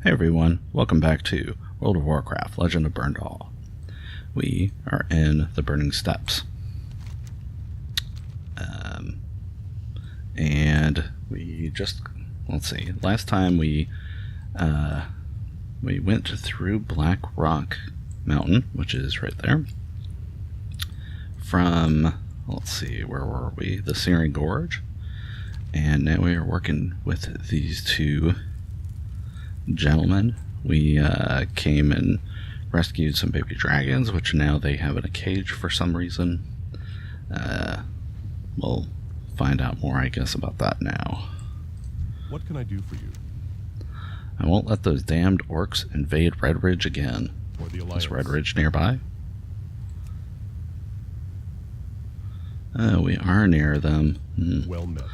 Hey everyone, welcome back to World of Warcraft Legend of Berndahl. We are in the Burning Steppes. And we just, let's see, last time we went through Blackrock Mountain, which is right there. From, let's see, where were we? The Searing Gorge. And now we are working with these two gentlemen. We came and rescued some baby dragons, which now they have in a cage for some reason. We'll find out more, I guess, about that now. What can I do for you? I won't let those damned orcs invade Red Ridge again. Or the Alliance? Is Red Ridge nearby? We are near them. Well met.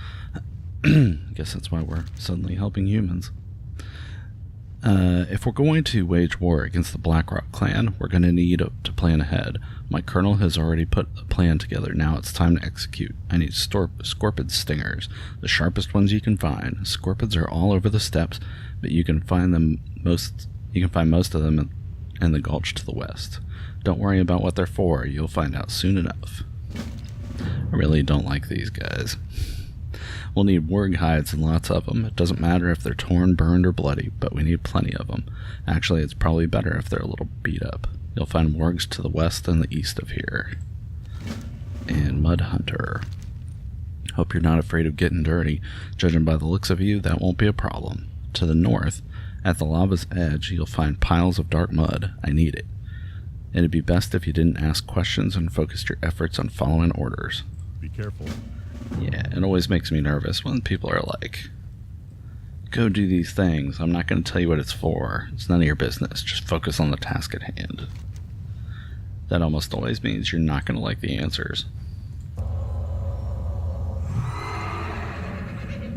I guess that's why we're suddenly helping humans. If we're going to wage war against the Blackrock clan, we're going to need to plan ahead. My colonel has already put a plan together. Now it's time to execute. I need scorpion stingers, the sharpest ones you can find. Scorpions are all over the steppes, but you can find most of them in the gulch to the west. Don't worry about what they're for. You'll find out soon enough. I really don't like these guys. We'll need warg hides and lots of them. It doesn't matter if they're torn, burned, or bloody, but we need plenty of them. Actually, it's probably better if they're a little beat up. You'll find wargs to the west and the east of here. And Mud Hunter. Hope you're not afraid of getting dirty. Judging by the looks of you, that won't be a problem. To the north, at the lava's edge, you'll find piles of dark mud. I need it. It'd be best if you didn't ask questions and focused your efforts on following orders. Be careful. Yeah, it always makes me nervous when people are like, go do these things. I'm not going to tell you what it's for. It's none of your business. Just focus on the task at hand. That almost always means you're not going to like the answers.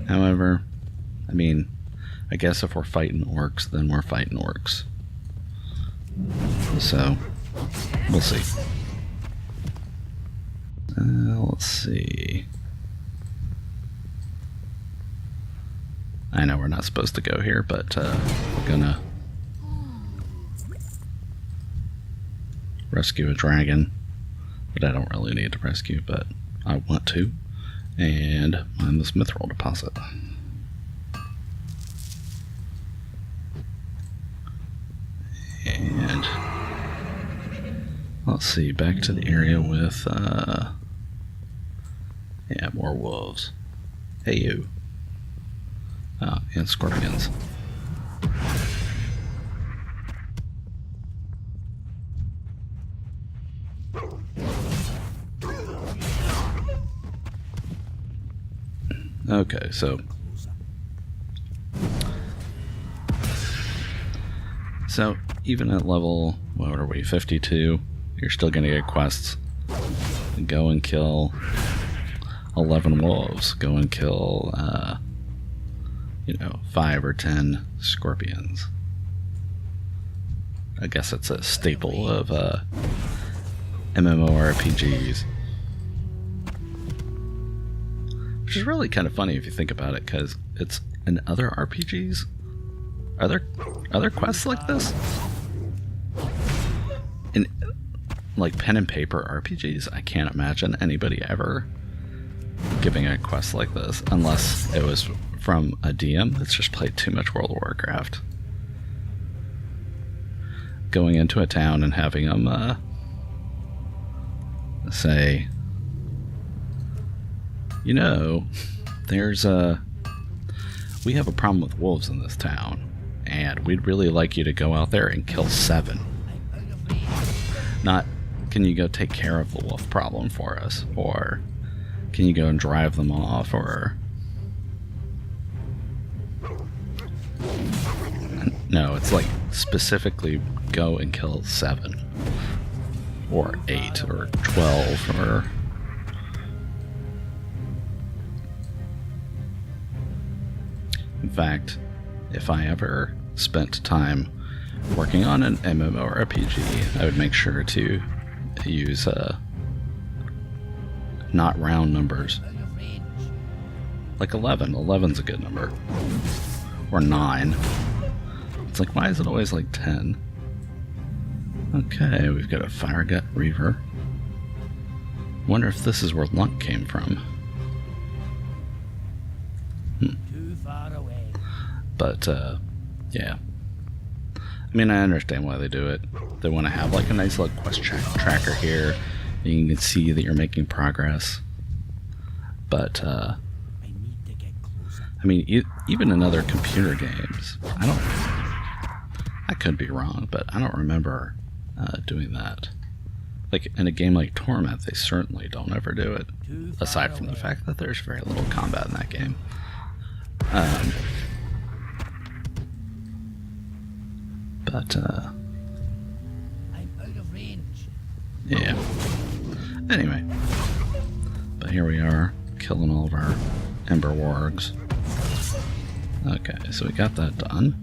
However, I guess if we're fighting orcs, then we're fighting orcs. So, we'll see. Let's see. I know we're not supposed to go here, but we're gonna rescue a dragon that I don't really need to rescue, but I want to, and mine this mithril deposit. And let's see, back to the area with yeah, more wolves. Hey you. And scorpions. Okay, so even at level, what are we, 52, you're still gonna get quests. Go and kill 11 wolves. Go and kill 5 or 10 scorpions. I guess it's a staple of MMORPGs. Which is really kind of funny if you think about it, because it's in other RPGs. Are there other quests like this? In like pen and paper RPGs, I can't imagine anybody ever giving a quest like this, unless it was from a DM that's just played too much World of Warcraft. Going into a town and having them say, we have a problem with wolves in this town, and we'd really like you to go out there and kill 7. Not, can you go take care of the wolf problem for us, or can you go and drive them off, or... No, it's like specifically go and kill 7 or 8 or 12 or... In fact, if I ever spent time working on an MMORPG, I would make sure to use not round numbers. Like 11. 11's a good number. Or 9. It's like, why is it always like 10? Okay, we've got a Fire Gut Reaver. Wonder if this is where luck came from. Too far away. But, yeah. I mean, I understand why they do it. They want to have like a nice little quest tracker here. You can see that you're making progress. But, I need to get closer. I mean, even in other computer games, I could be wrong, but I don't remember doing that. Like, in a game like Torment, they certainly don't ever do it. Aside from the fact that there's very little combat in that game. But, I'm out of range. yeah. Anyway. But here we are, killing all of our Ember Wargs. Okay, so we got that done.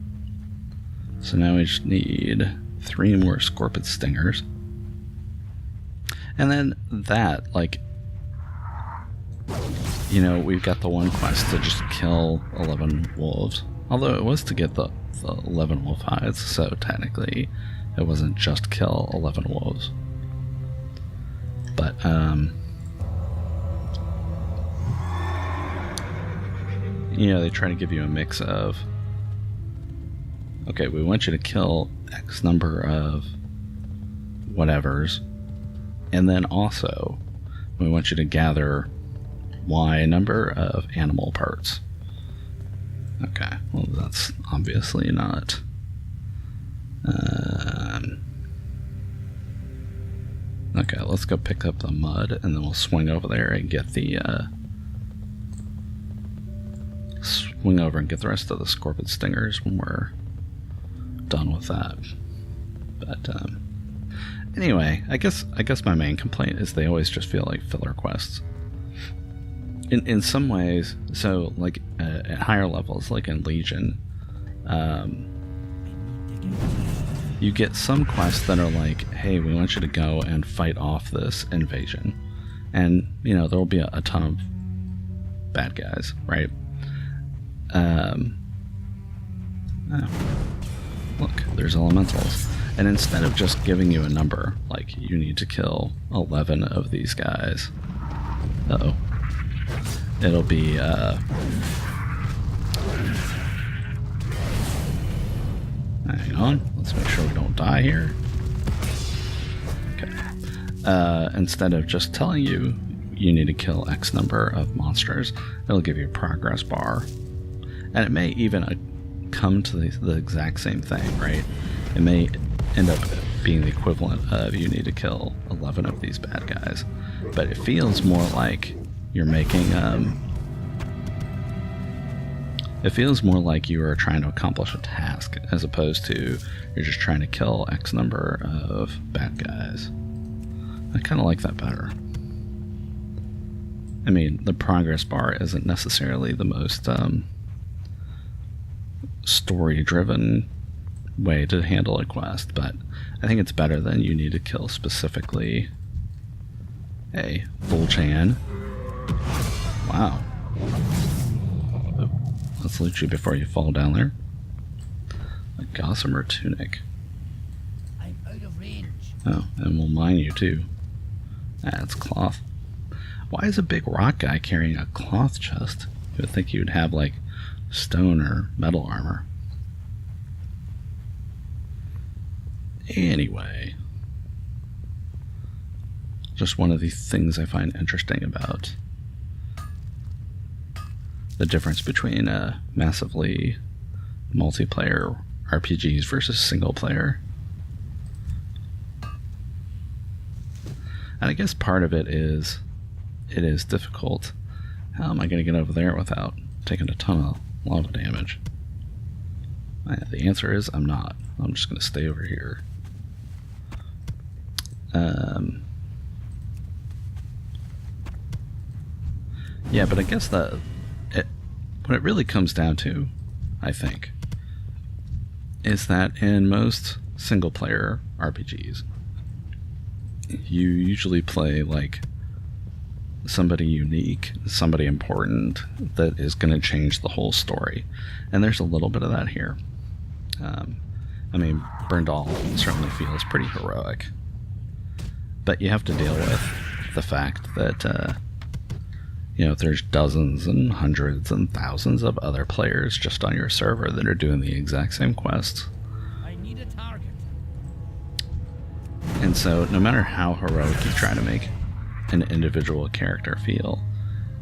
So now we just need 3 more Scorpid Stingers. And then that, like, you know, we've got the one quest to just kill 11 wolves. Although it was to get the 11 wolf hides, so technically it wasn't just kill 11 wolves. But, you know, they try to give you a mix of, okay, we want you to kill X number of whatevers, and then also we want you to gather Y number of animal parts. Okay, well that's obviously not. Okay, let's go pick up the mud, and then we'll swing over there and get the rest of the Scorpid Stingers when we're done with that. But anyway, I guess my main complaint is they always just feel like filler quests. In some ways, so like at higher levels, like in Legion, you get some quests that are like, hey, we want you to go and fight off this invasion. And, you know, there will be a ton of bad guys, right? Oh, look, there's elementals. And instead of just giving you a number, like, you need to kill 11 of these guys. Uh-oh. It'll be, hang on, let's make sure we don't die here. Okay. Instead of just telling you you need to kill X number of monsters, it'll give you a progress bar. And it may even come to the exact same thing, right? It may end up being the equivalent of you need to kill 11 of these bad guys. But it feels more like you're making, it feels more like you are trying to accomplish a task as opposed to you're just trying to kill X number of bad guys. I kind of like that better. I mean, the progress bar isn't necessarily the most story-driven way to handle a quest, but I think it's better than you need to kill specifically a Volchan. Wow. Oh, let's loot you before you fall down there. A Gossamer Tunic. I'm out of range. Oh, and we'll mine you too. That's cloth. Why is a big rock guy carrying a cloth chest? You would think you'd have like stone or metal armor. Anyway, just one of the things I find interesting about the difference between massively multiplayer RPGs versus single player. And I guess part of it is difficult. How am I going to get over there without taking a ton of lava damage? The answer is I'm not. I'm just going to stay over here. Yeah, but I guess what it really comes down to, I think, is that in most single-player RPGs, you usually play like somebody unique, somebody important that is going to change the whole story. And there's a little bit of that here. I mean, Berndahl certainly feels pretty heroic. But you have to deal with the fact that, you know, there's dozens and hundreds and thousands of other players just on your server that are doing the exact same quests. I need a target. And so, no matter how heroic you try to make an individual character feel,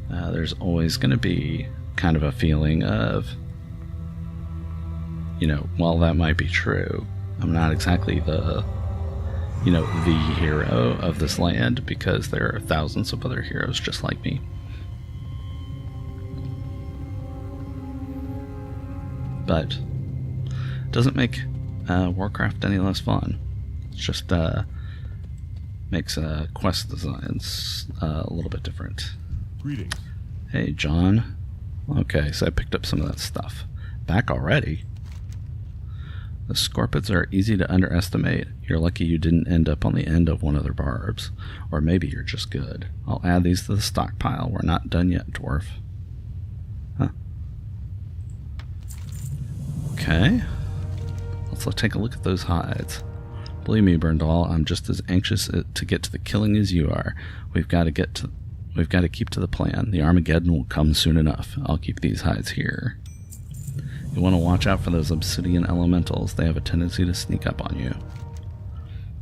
there's always going to be kind of a feeling of, you know, while that might be true, I'm not exactly the, you know, the hero of this land, because there are thousands of other heroes just like me. But it doesn't make Warcraft any less fun. It's just makes quest designs a little bit different. Greetings. Hey, John. Okay, so I picked up some of that stuff. Back already? The scorpids are easy to underestimate. You're lucky you didn't end up on the end of one of their barbs. Or maybe you're just good. I'll add these to the stockpile. We're not done yet, dwarf. Huh. Okay. Let's take a look at those hides. Believe me, Berndahl, I'm just as anxious to get to the killing as you are. We've got to keep to the plan. The Armageddon will come soon enough. I'll keep these hides here. You want to watch out for those obsidian elementals. They have a tendency to sneak up on you.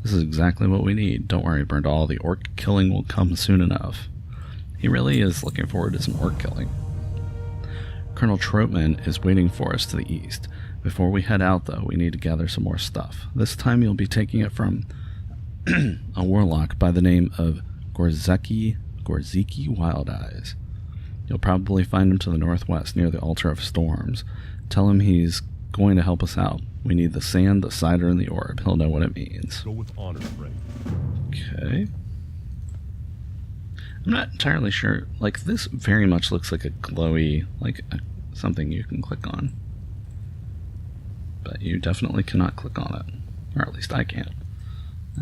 This is exactly what we need. Don't worry, Berndahl. The orc killing will come soon enough. He really is looking forward to some orc killing. Colonel Troutman is waiting for us to the east. Before we head out, though, we need to gather some more stuff. This time you'll be taking it from a warlock by the name of Gorzeki Wild Eyes. You'll probably find him to the northwest near the Altar of Storms. Tell him he's going to help us out. We need the sand, the cider, and the orb. He'll know what it means. Go with honor, Frank. Okay. I'm not entirely sure. Like, this very much looks like a glowy, like something you can click on. But you definitely cannot click on it. Or at least I can't.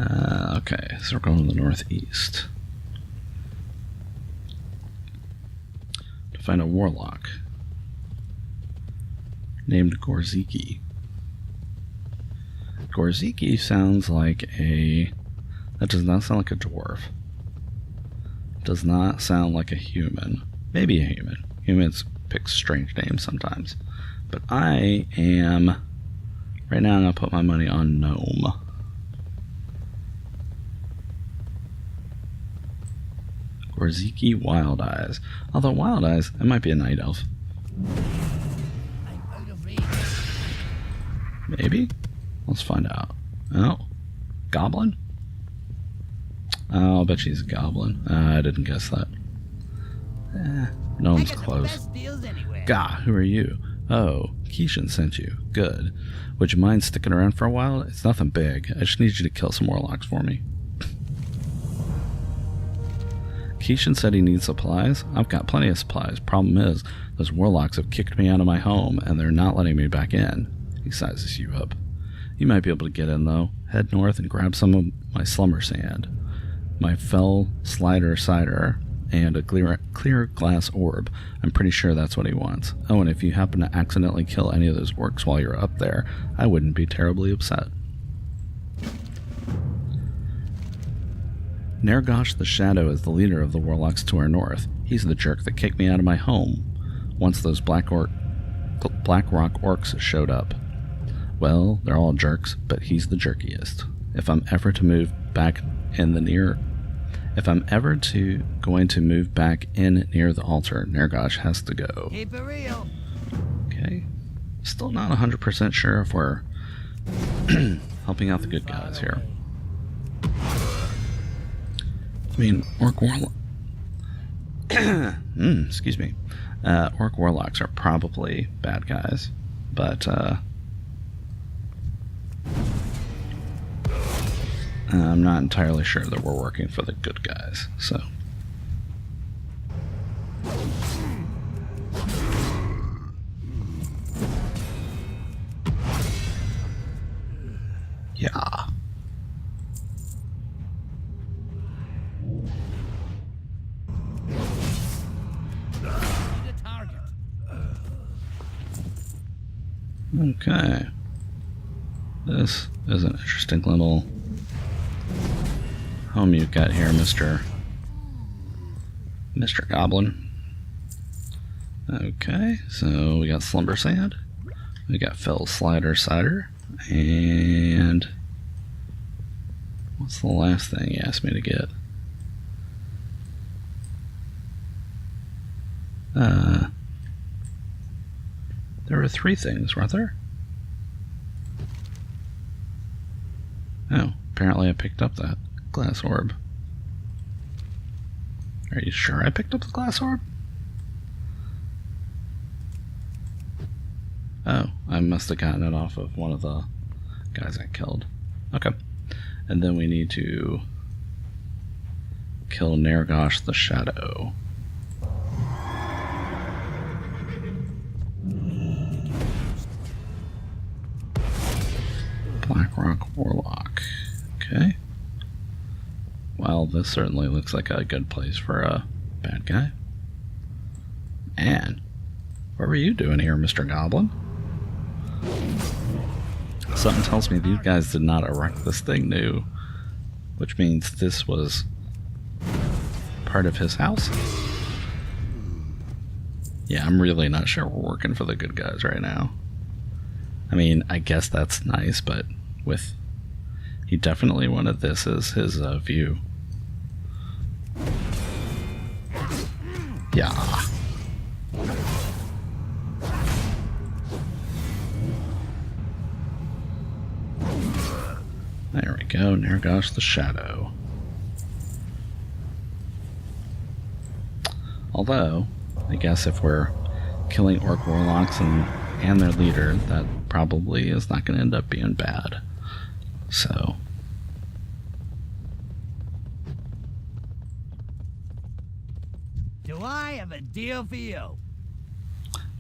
Okay, so we're going to the northeast. To find a warlock named Gorzeki. Gorzeki sounds like a... That does not sound like a dwarf. Does not sound like a human. Maybe a human. Humans pick strange names sometimes. But I am... Right now I'm going to put my money on gnome. Gorzeki Wild Eyes. Although Wild Eyes, it might be a night elf. I'm out of range. Maybe? Let's find out. Oh. Goblin? Oh, I'll bet she's a goblin. I didn't guess that. Gnome's I got close. the best deals anywhere. Gah, who are you? Oh, Keishan sent you. Good. Would you mind sticking around for a while? It's nothing big. I just need you to kill some warlocks for me. Keishan said he needs supplies. I've got plenty of supplies. Problem is, those warlocks have kicked me out of my home, and they're not letting me back in. He sizes you up. You might be able to get in, though. Head north and grab some of my slumber sand, my fell slider cider, and a clear glass orb. I'm pretty sure that's what he wants. Oh, and if you happen to accidentally kill any of those orcs while you're up there, I wouldn't be terribly upset. Nergosh the Shadow is the leader of the warlocks to our north. He's the jerk that kicked me out of my home once those Blackrock orcs showed up. Well, they're all jerks, but he's the jerkiest. If I'm ever to move back in near the altar, Nergosh has to go. Keep it real. Okay. Still not 100% sure if we're helping out the good guys here. I mean, orc warlock... excuse me. Orc warlocks are probably bad guys, but I'm not entirely sure that we're working for the good guys, so... Yeah. Need a target. Okay. This is an interesting little home you've got here, Mr. Goblin. Okay, so we got Slumber Sand, we got Fell Slider Cider, and what's the last thing he asked me to get? There were 3 things, weren't there? Oh, apparently I picked up that glass orb. Are you sure I picked up the glass orb? Oh, I must have gotten it off of one of the guys I killed. Okay. And then we need to kill Nergosh the Shadow. Blackrock Warlock. Okay. Well, this certainly looks like a good place for a bad guy. And what were you doing here, Mr. Goblin? Something tells me these guys did not erect this thing new, which means this was part of his house. Yeah, I'm really not sure we're working for the good guys right now. I mean, I guess that's nice, but he definitely wanted this as his view. Yeah. There we go, Nergosh the Shadow. Although, I guess if we're killing Orc Warlocks and their leader, that probably is not going to end up being bad. So, Do I have a deal for you?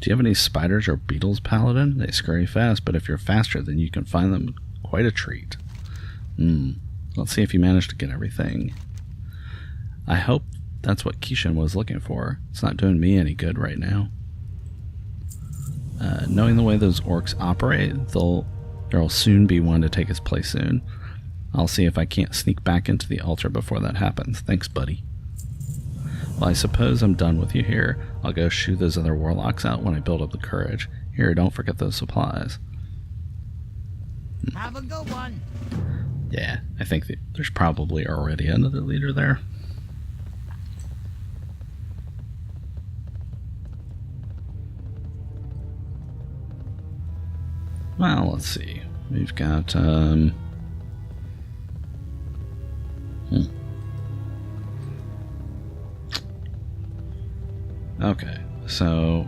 do you have any spiders or beetles, Paladin? They scurry fast, but if you're faster, then you can find them quite a treat. Let's see if you managed to get everything. I hope that's what Kishan was looking for. It's not doing me any good right now. Knowing the way those orcs operate, there'll soon be one to take his place soon. I'll see if I can't sneak back into the altar before that happens. Thanks, buddy. Well, I suppose I'm done with you here. I'll go shoo those other warlocks out when I build up the courage. Here, don't forget those supplies. Have a good one. Yeah, I think there's probably already another leader there. Well, let's see. We've got, Okay, so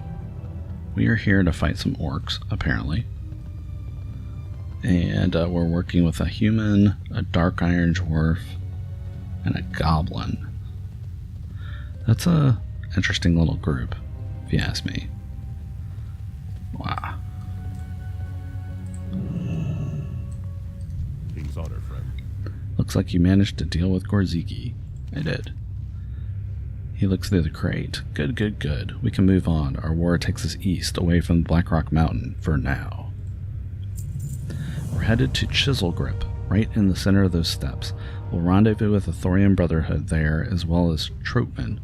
we are here to fight some orcs, apparently. And we're working with a human, a dark iron dwarf, and a goblin. That's a interesting little group, if you ask me. Wow. King's honor, friend. Looks like you managed to deal with Gorziki. I did. He looks through the crate. Good, good, good. We can move on. Our war takes us east, away from Blackrock Mountain, for now. We're headed to Chiselgrip, right in the center of those steps. We'll rendezvous with the Thorian Brotherhood there, as well as Troutman.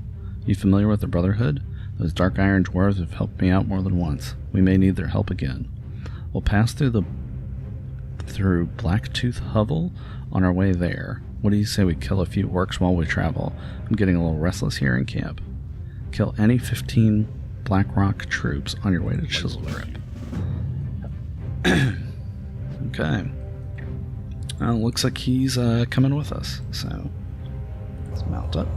You familiar with the Brotherhood? Those dark iron dwarves have helped me out more than once. We may need their help again. We'll pass through Blacktooth Hovel on our way there. What do you say we kill a few orcs while we travel? I'm getting a little restless here in camp. Kill any 15 Blackrock troops on your way to Chiselgrip. Okay. Well, looks like he's coming with us, so let's mount up.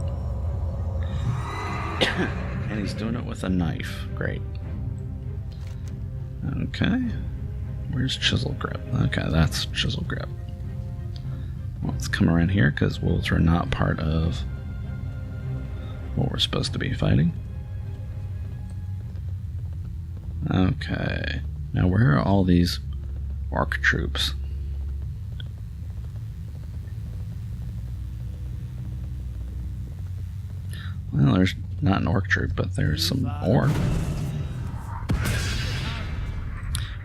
And he's doing it with a knife. Great. Okay. Where's Chiselgrip? Okay, that's Chiselgrip. Well, let's come around here because wolves are not part of what we're supposed to be fighting. Okay. Now, where are all these orc troops? Well, there's not an orc troop, but there's some more.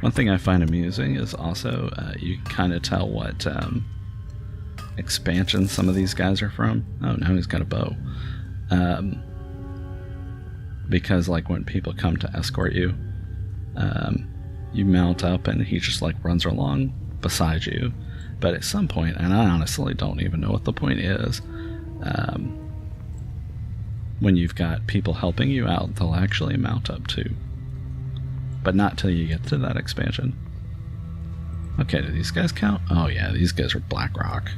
One thing I find amusing is also you can kind of tell what expansion some of these guys are from. Oh, now he's got a bow. Because like when people come to escort you, you mount up and he just like runs along beside you. But at some point, and I honestly don't even know what the point is, when you've got people helping you out, they'll actually mount up too. But not till you get to that expansion. Okay, do these guys count? Oh yeah, these guys are Blackrock.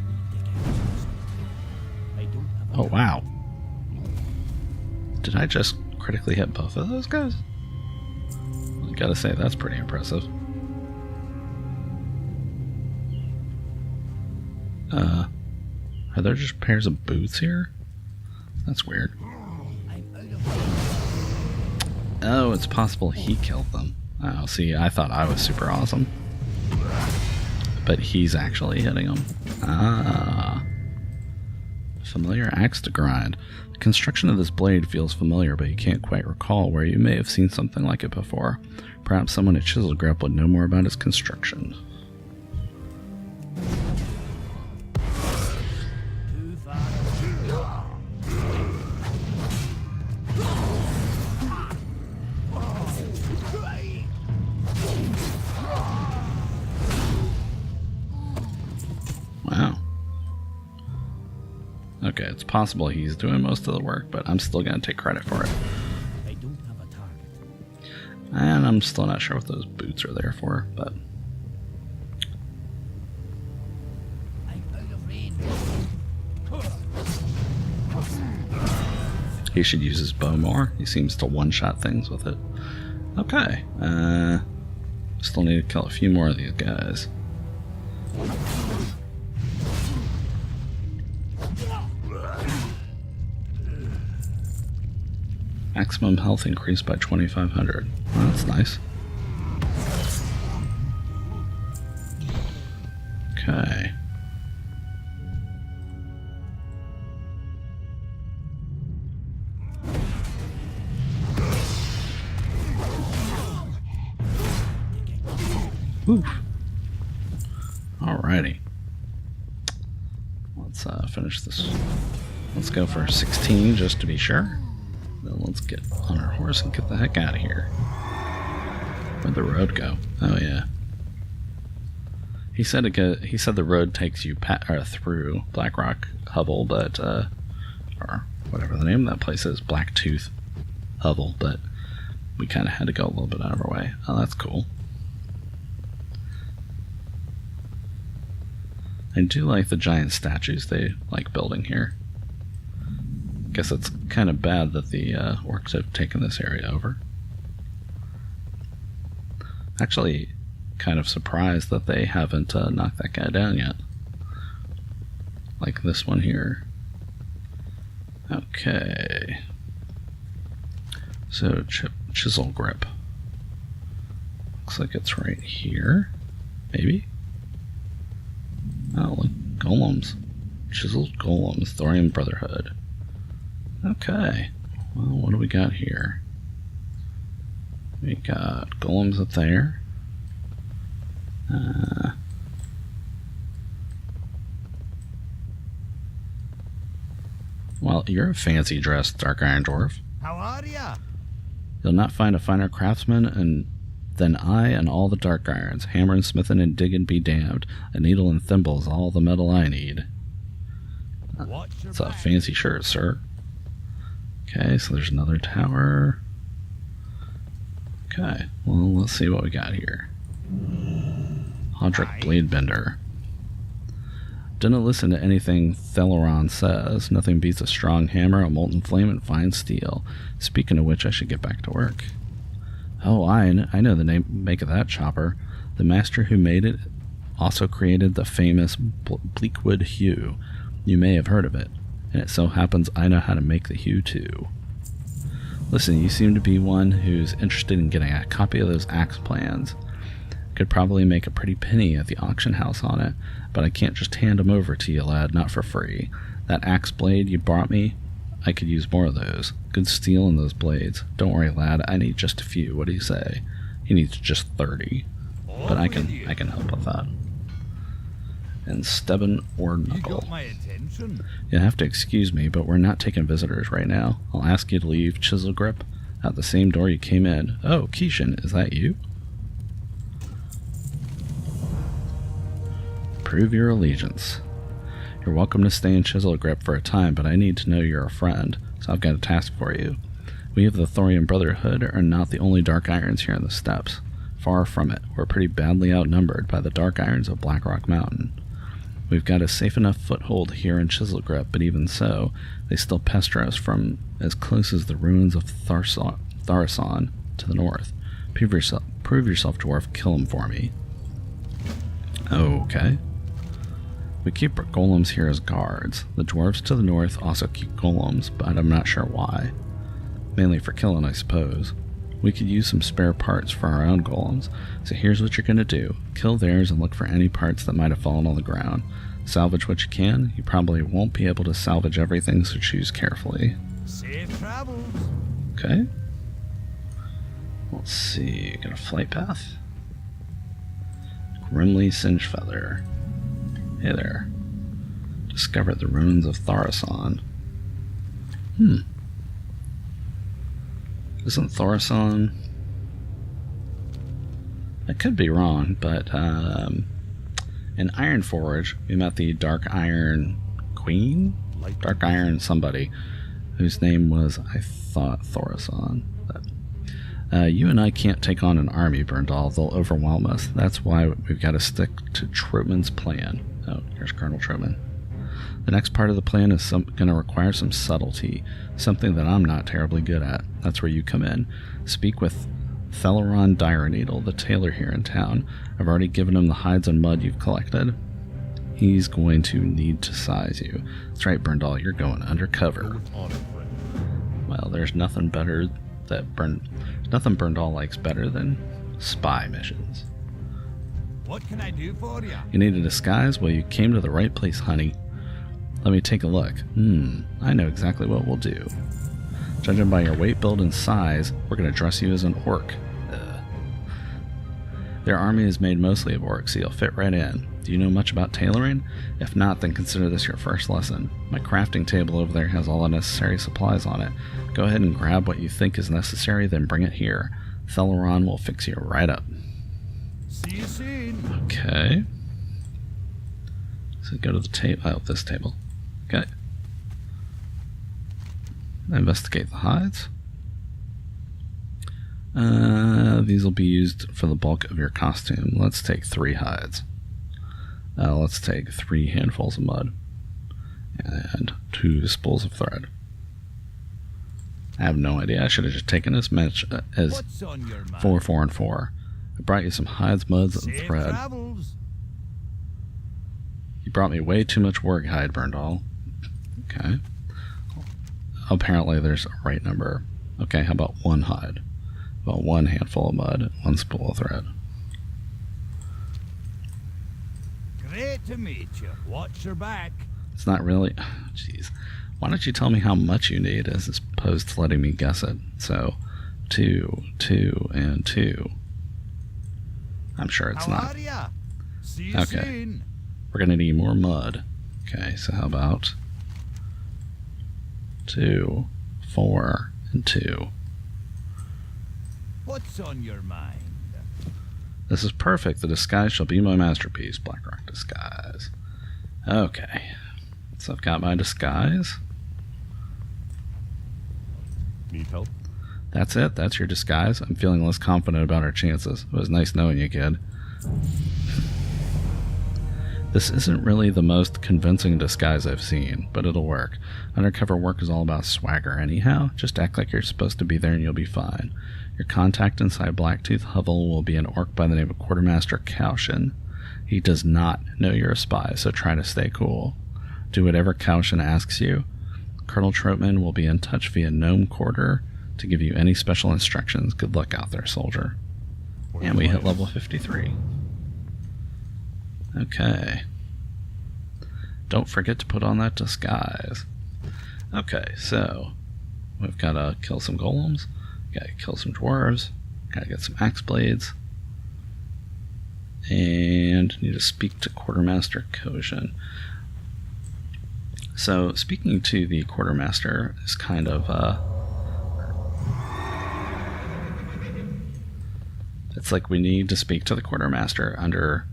Oh wow. Did I just critically hit both of those guys? I gotta say, that's pretty impressive. Are there just pairs of boots here? That's weird. Oh, it's possible he killed them. Oh, see, I thought I was super awesome. But he's actually hitting them. Ah. Familiar axe to grind. The construction of this blade feels familiar, but you can't quite recall where you may have seen something like it before. Perhaps someone at Chiselgrip would know more about its construction. Wow. Okay, it's possible he's doing most of the work, but I'm still going to take credit for it. I don't have a target. And I'm still not sure what those boots are there for, but... I'm out of range. He should use his bow more. He seems to one-shot things with it. Okay. Still need to kill a few more of these guys. Maximum health increased by 2,500. Well, that's nice. Okay. Oof. Alrighty. Let's finish this. Let's go for 16 just to be sure. Then let's get on our horse and get the heck out of here. Where'd the road go? Oh yeah. He said the road takes you through Blackrock Hovel, but or whatever the name of that place is, Blacktooth Hovel, but we kind of had to go a little bit out of our way. Oh, that's cool. I do like the giant statues they like building here. Guess it's kind of bad that the orcs have taken this area over. Actually, kind of surprised that they haven't knocked that guy down yet. Like this one here. Okay. So, Chiselgrip. Looks like it's right here. Maybe? Oh, look. Golems. Chiseled Golems. Thorium Brotherhood. Okay. Well, what do we got here? We got golems up there. Well, you're a fancy dressed Dark Iron Dwarf. How are ya? You'll not find a finer craftsman than I and all the Dark Irons. Hammer and smithing and digging be damned. A needle and thimble is all the metal I need. It's a fancy shirt, sir. Okay, so there's another tower. Okay, well, let's see what we got here. Hodrick Bladebender. Didn't listen to anything Theleron says. Nothing beats a strong hammer, a molten flame, and fine steel. Speaking of which, I should get back to work. Oh, I know the make of that chopper. The master who made it also created the famous Bleakwood Hue. You may have heard of it. And it so happens I know how to make the hue too. Listen, you seem to be one who's interested in getting a copy of those axe plans. Could probably make a pretty penny at the auction house on it, but I can't just hand them over to you, lad, not for free. That axe blade you brought me, I could use more of those. Good steel in those blades. Don't worry, lad, I need just a few. What do you say? He needs just 30. but I can help with that. And Stebbin or You Knuckle. got my attention. You have to excuse me, but we're not taking visitors right now. I'll ask you to leave Chiselgrip out the same door you came in. Oh, Keishan, is that you? Prove your allegiance. You're welcome to stay in Chiselgrip for a time, but I need to know you're a friend, so I've got a task for you. We of the Thorian Brotherhood are not the only Dark Irons here in the Steppes. Far from it. We're pretty badly outnumbered by the Dark Irons of Blackrock Mountain. We've got a safe enough foothold here in Chiselgrip, but even so, they still pester us from as close as the ruins of Tharasan to the north. Prove yourself, dwarf. Kill him for me. Okay. We keep our golems here as guards. The dwarves to the north also keep golems, but I'm not sure why. Mainly for killing, I suppose. We could use some spare parts for our own golems, so here's what you're going to do. Kill theirs and look for any parts that might have fallen on the ground. Salvage what you can. You probably won't be able to salvage everything, so choose carefully. Safe travels. Okay. Let's see. Got a flight path. Grimly Singed Feather. Hey there. Discovered the ruins of Tharasan. Isn't Tharasan... I could be wrong, but in Ironforge, we met the Dark Iron Queen? Dark Iron somebody, whose name was, I thought, Tharasan. But, you and I can't take on an army, Berndahl. They'll overwhelm us. That's why we've got to stick to Troutman's plan. Oh, here's Colonel Troutman. The next part of the plan is going to require some subtlety, something that I'm not terribly good at. That's where you come in. Speak with Theleron Direneedle, the tailor here in town. I've already given him the hides and mud you've collected. He's going to need to size you. That's right, Berndahl, you're going undercover. Well, there's nothing better that nothing Berndahl likes better than spy missions. What can I do for you? You need a disguise? Well, you came to the right place, honey. Let me take a look. I know exactly what we'll do. Judging by your weight, build, and size, we're going to dress you as an orc. Their army is made mostly of orcs, so you'll fit right in. Do you know much about tailoring? If not, then consider this your first lesson. My crafting table over there has all the necessary supplies on it. Go ahead and grab what you think is necessary, then bring it here. Theleron will fix you right up. See you soon. Okay. So go to the table. Oh, this table. Okay. Investigate the hides. These will be used for the bulk of your costume. Let's take 3 hides. Let's take 3 handfuls of mud. And 2 spools of thread. I have no idea. I should have just taken as much as What's on your mind? 4, 4, and 4. I brought you some hides, muds, and Safe thread. travels. You brought me way too much warg hide, Berndahl. Okay. Apparently there's a right number. Okay, how about 1 hide? About 1 handful of mud, 1 spool of thread. Great to meet you. Watch your back. It's not really... Jeez. Why don't you tell me how much you need as opposed to letting me guess it? So, 2, 2, and 2. I'm sure it's How not. are ya? See you Okay. soon. We're going to need more mud. Okay, so how about 2, 4, and 2. What's on your mind? This is perfect. The disguise shall be my masterpiece. Blackrock disguise. Okay. So I've got my disguise. Need help? That's it. That's your disguise. I'm feeling less confident about our chances. It was nice knowing you, kid. This isn't really the most convincing disguise I've seen, but it'll work. Undercover work is all about swagger anyhow. Just act like you're supposed to be there and you'll be fine. Your contact inside Blacktooth Hovel will be an orc by the name of Quartermaster Kaushin. He does not know you're a spy, so try to stay cool. Do whatever Kaushin asks you. Colonel Troutman will be in touch via Gnome Quarter to give you any special instructions. Good luck out there, soldier. And we hit level 53. Okay. Don't forget to put on that disguise. Okay, so we've got to kill some golems. Got to kill some dwarves. Got to get some axe blades. And need to speak to Quartermaster Koshin. So speaking to the Quartermaster is kind of it's like we need to speak to the Quartermaster under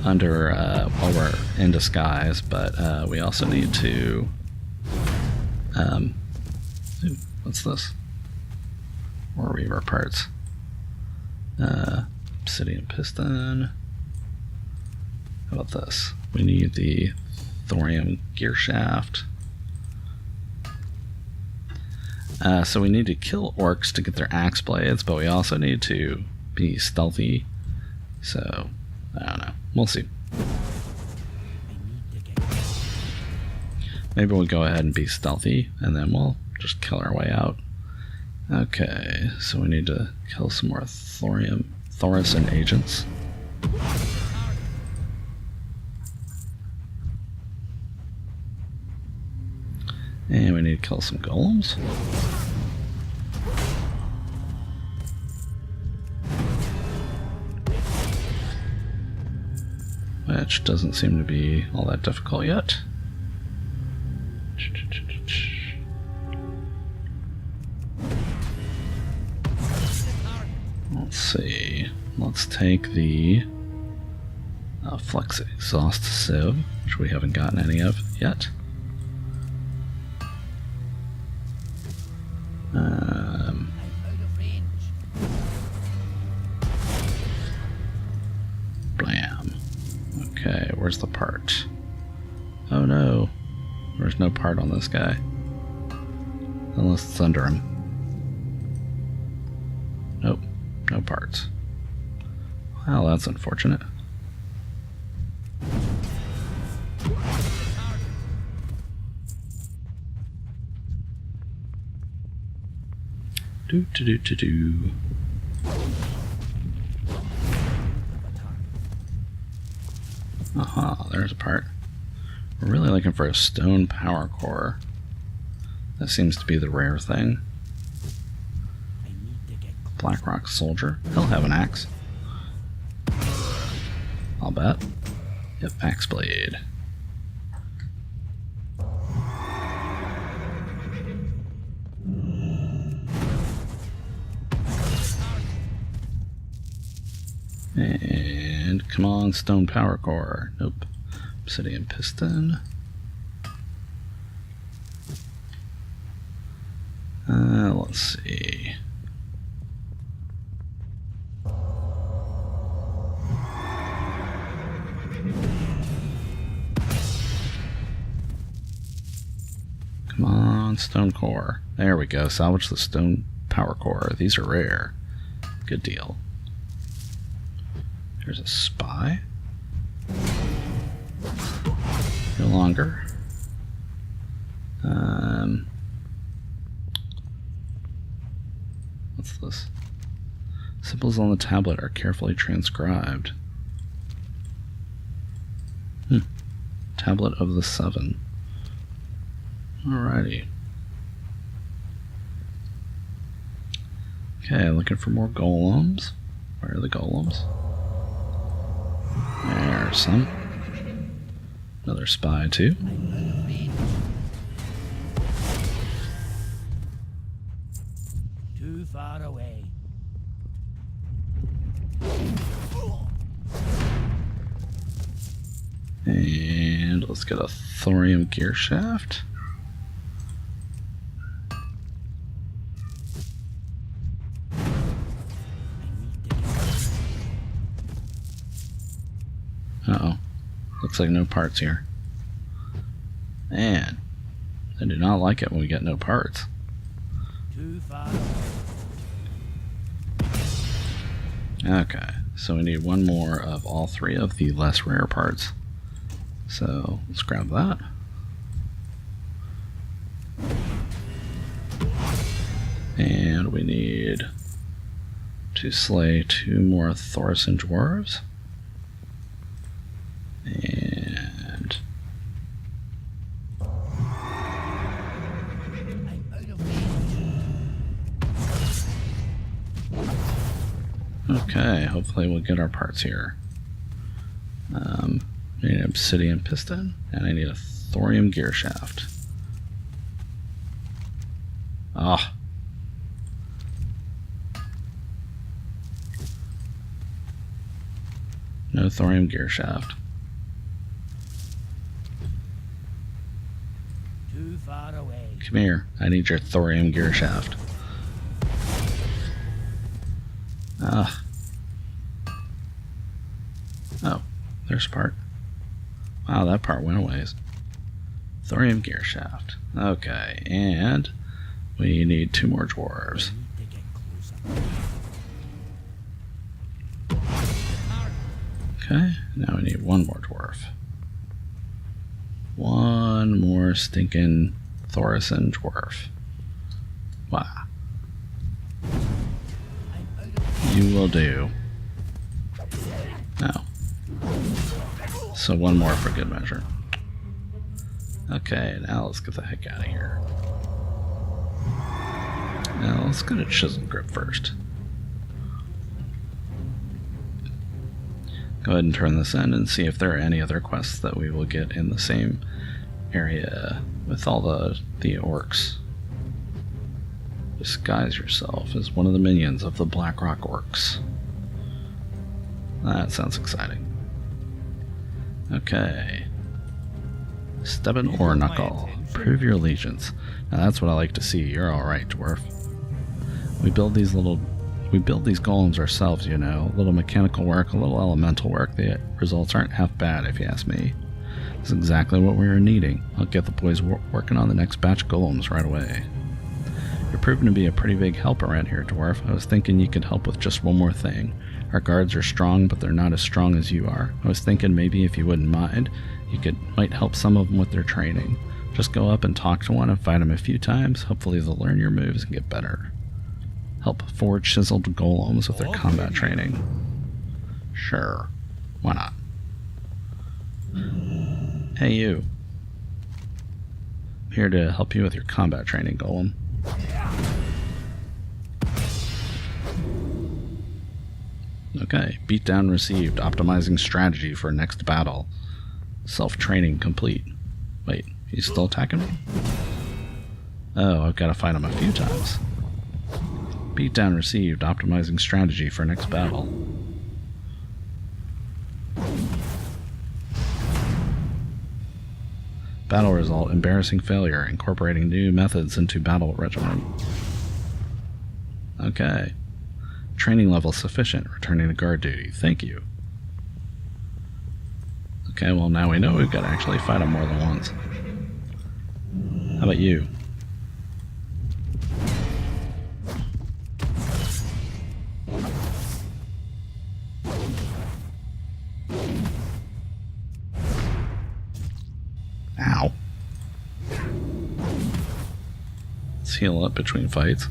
while we're in disguise, but we also need to ooh, what's this? More Reaver parts. Obsidian piston. How about this? We need the thorium gear shaft. So we need to kill orcs to get their axe blades, but we also need to be stealthy. So, I don't know. We'll see. Maybe we'll go ahead and be stealthy, and then we'll just kill our way out. Okay, so we need to kill some more Thaurissan agents. And we need to kill some golems. Which doesn't seem to be all that difficult yet. Let's see. Let's take the Flex Exhaust Sieve, which we haven't gotten any of yet. Blam. Okay, where's the part? Oh no, there's no part on this guy. Unless it's under him. Nope, no parts. Well, that's unfortunate. Do. Aha, there's a part. We're really looking for a stone power core. That seems to be the rare thing. Blackrock soldier. He'll have an axe. I'll bet. Yep, axe blade. And come on, stone power core. Nope. Obsidian piston. Let's see. Come on, stone core. There we go. Salvage the stone power core. These are rare. Good deal. There's a spy. No longer. What's this? Symbols on the tablet are carefully transcribed. Tablet of the Seven. Alrighty. Okay, looking for more golems. Where are the golems? There's some. Another spy, too. Too far away. And let's get a thorium gear shaft. Uh-oh. Looks like no parts here. Man, I do not like it when we get no parts. Too far. Okay, so we need one more of all three of the less rare parts. So let's grab that. And we need to slay 2 more Thaurissan dwarves. And Okay, hopefully we'll get our parts here. I need an obsidian piston, and I need a thorium gear shaft. Ah. No thorium gear shaft. Too far away. Come here. I need your thorium gear shaft. Ah. Oh, there's a part. Wow, that part went a ways. Thorium gear shaft. Okay, and we need 2 more dwarves. Okay, now we need 1 more dwarf. 1 more stinking Thorison dwarf. Wow. You will do. No. So 1 more for good measure. Okay, now let's get the heck out of here. Now let's go to Chiselgrip first. Go ahead and turn this in and see if there are any other quests that we will get in the same area with all the orcs. Disguise yourself as one of the minions of the Blackrock orcs. That sounds exciting. Okay. Stubborn or knuckle. Prove your allegiance. Now that's what I like to see. You're alright, dwarf. We build these golems ourselves, you know. A little mechanical work, a little elemental work. The results aren't half bad, if you ask me. This is exactly what we were needing. I'll get the boys working on the next batch of golems right away. You're proving to be a pretty big help around here, dwarf. I was thinking you could help with just one more thing. Our guards are strong, but they're not as strong as you are. I was thinking maybe if you wouldn't mind, you might help some of them with their training. Just go up and talk to one and fight them a few times. Hopefully they'll learn your moves and get better. Help forge chiseled golems with their combat training. Sure. Why not? Hey you. I'm here to help you with your combat training, golem. Okay, beatdown received. Optimizing strategy for next battle. Self-training complete. Wait, he's still attacking me? Oh, I've got to fight him a few times. Beatdown received. Optimizing strategy for next battle. Battle result. Embarrassing failure. Incorporating new methods into battle regimen. Okay. Training level sufficient. Returning to guard duty. Thank you. Okay, well now we know we've got to actually fight him more than once. How about you? Ow. Let's heal up between fights.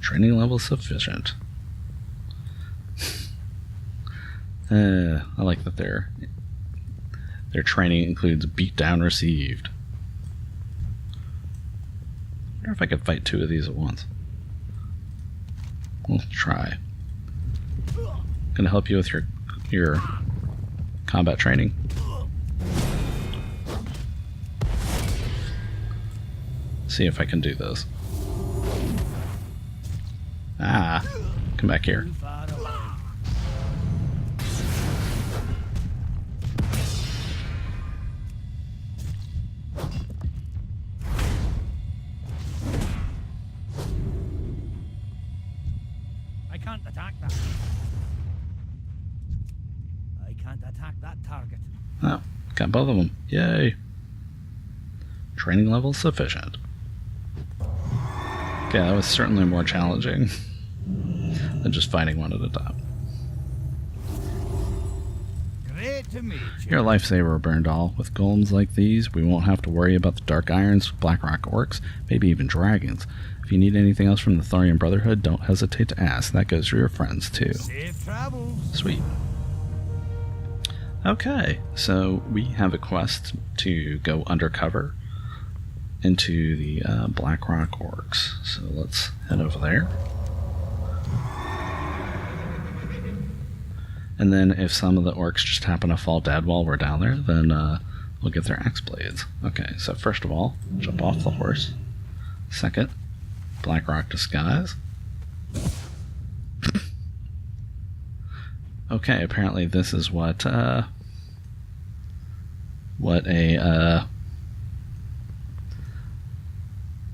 Training level sufficient. I like that their training includes beatdown received. I wonder if I could fight 2 of these at once. We'll try. Gonna help you with your combat training. See if I can do this. Ah, come back here. I can't attack that. I can't attack that target. Oh, got both of them. Yay. Training level sufficient. Okay, that was certainly more challenging than just fighting one at a time. Great to meet you. You're a lifesaver, Berndahl. With golems like these, we won't have to worry about the Dark Irons, Blackrock orcs, maybe even dragons. If you need anything else from the Thorium Brotherhood, don't hesitate to ask. That goes for your friends, too. Safe travels. Sweet. Okay, so we have a quest to go undercover into the Blackrock orcs. So let's head over there. And then if some of the orcs just happen to fall dead while we're down there, then we'll get their axe blades. Okay, so first of all, jump off the horse. Second, Blackrock disguise. Okay, apparently this is what a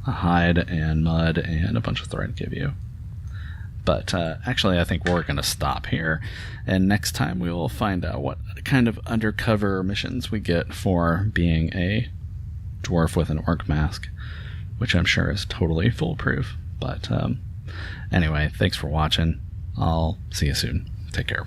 hide and mud and a bunch of thread give you. But actually, I think we're going to stop here, and next time we will find out what kind of undercover missions we get for being a dwarf with an orc mask, which I'm sure is totally foolproof. But anyway, thanks for watching. I'll see you soon. Take care.